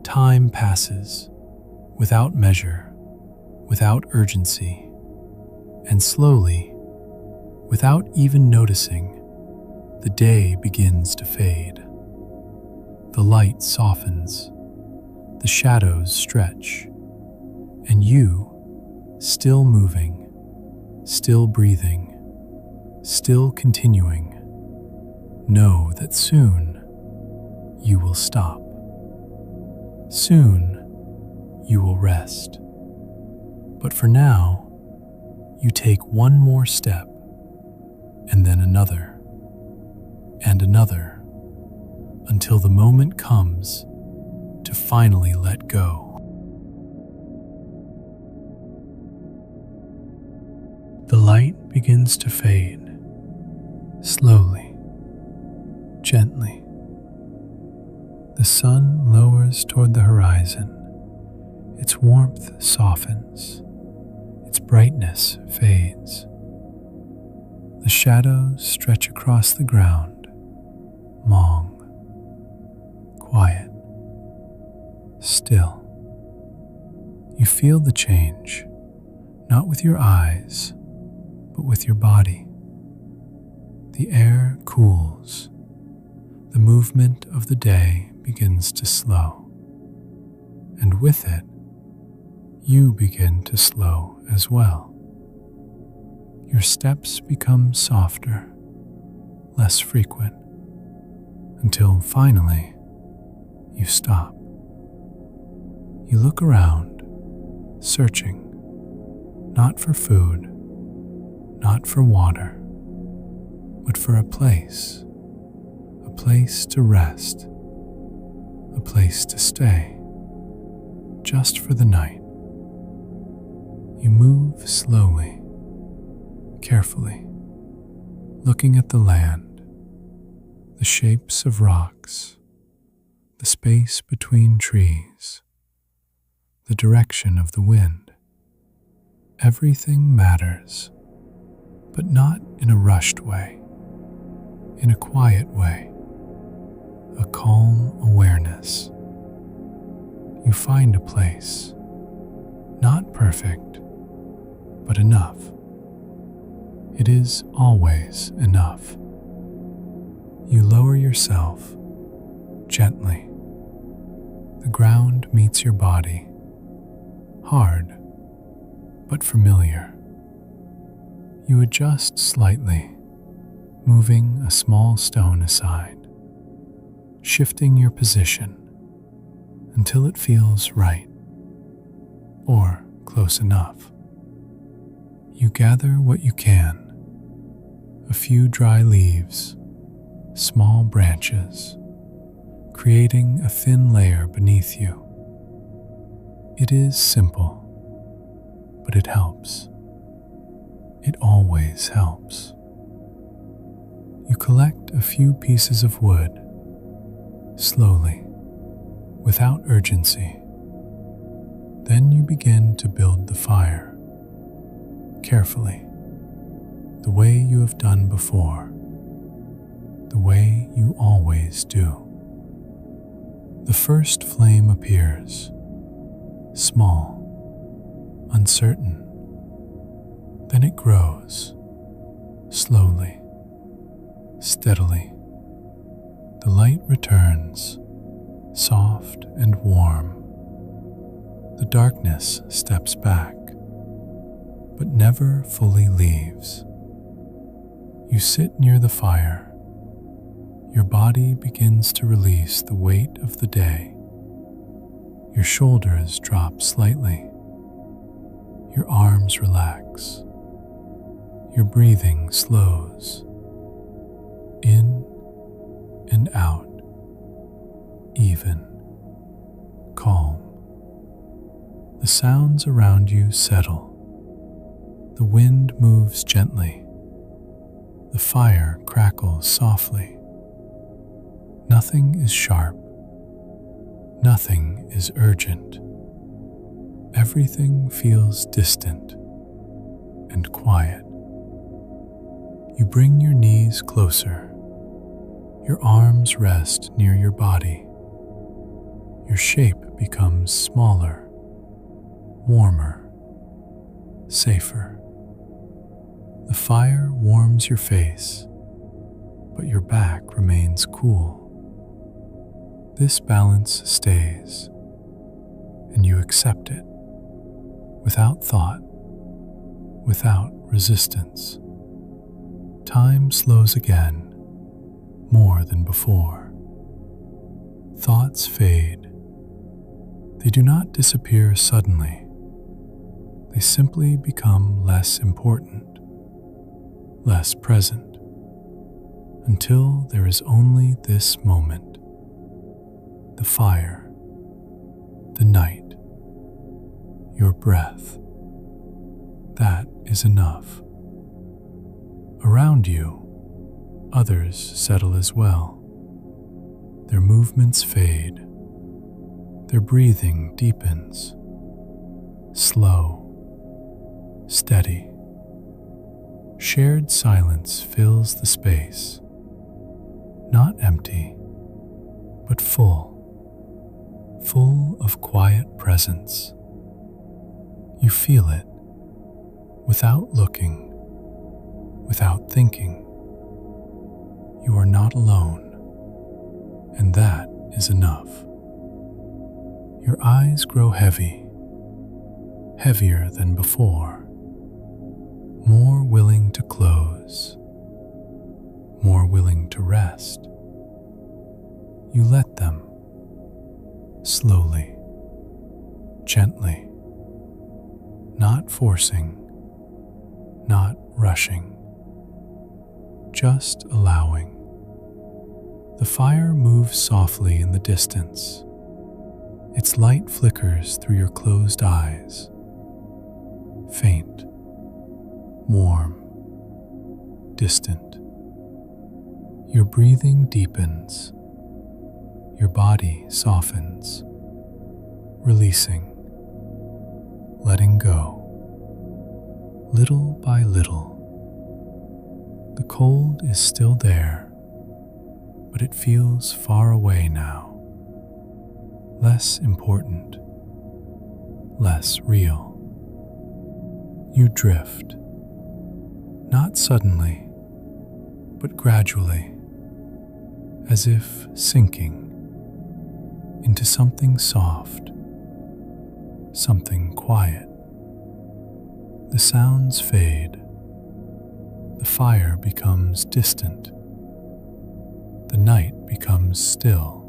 Time passes, without measure, without urgency, and slowly, without even noticing, the day begins to fade. The light softens, the shadows stretch, and you, still moving, still breathing, still continuing, know that soon you will stop. Soon you will rest. But for now, you take one more step, and then another, and another, until the moment comes to finally let go. The light begins to fade, slowly, gently. The sun lowers toward the horizon. Its warmth softens. Its brightness fades. The shadows stretch across the ground, long, quiet, still. You feel the change, not with your eyes, but with your body. The air cools. The movement of the day begins to slow. And with it, you begin to slow as well. Your steps become softer, less frequent, until finally you stop. You look around, searching, not for food, not for water, but for a place to rest, a place to stay, just for the night. You move slowly, carefully, looking at the land, the shapes of rocks, the space between trees, the direction of the wind. Everything matters, but not in a rushed way, in a quiet way, a calm awareness. You find a place, not perfect, but enough. It is always enough. You lower yourself gently. The ground meets your body, hard but familiar. You adjust slightly, moving a small stone aside, shifting your position until it feels right or close enough. You gather what you can, a few dry leaves, small branches, creating a thin layer beneath you. It is simple, but it helps. It always helps. You collect a few pieces of wood, slowly, without urgency. Then you begin to build the fire, carefully, the way you have done before, the way you always do. The first flame appears, small, uncertain. Then it grows, slowly, steadily. The light returns, soft and warm. The darkness steps back, but never fully leaves. You sit near the fire. Your body begins to release the weight of the day. Your shoulders drop slightly. Your arms relax. Your breathing slows. in and out, even, calm. The sounds around you settle. The wind moves gently. The fire crackles softly. Nothing is sharp. Nothing is urgent. Everything feels distant and quiet. You bring your knees closer. Your arms rest near your body. Your shape becomes smaller, warmer, safer. The fire warms your face, but your back remains cool. This balance stays, and you accept it without thought, without resistance. Time slows again, more than before. Thoughts fade. They do not disappear suddenly. They simply become less important, less present, until there is only this moment. The fire, the night, your breath. That is enough. Around you, others settle as well. Their movements fade. Their breathing deepens. Slow, steady. Shared silence fills the space. Not empty, but full of quiet presence. You feel it without looking, without thinking. You are not alone, and that is enough. Your eyes grow heavy, heavier than before, more willing to close, more willing to rest. You let them, slowly, gently, not forcing, not rushing, just allowing. The fire moves softly in the distance. Its light flickers through your closed eyes, faint, warm, distant. Your breathing deepens. Your body softens, releasing, letting go. Little by little, the cold is still there, but it feels far away now, less important, less real. You drift, not suddenly, but gradually, as if sinking into something soft, something quiet. The sounds fade. The fire becomes distant. The night becomes still.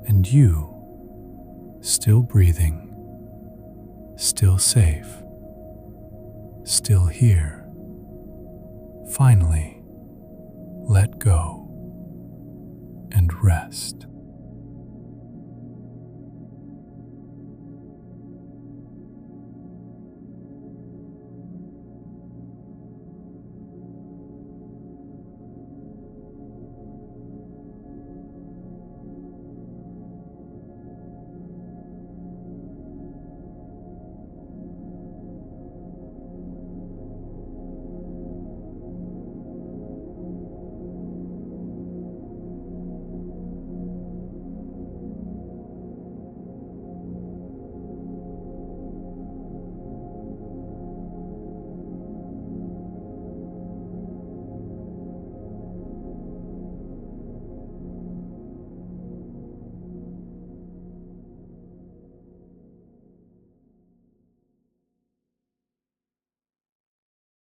And you, still breathing, still safe, still here, finally let go and rest.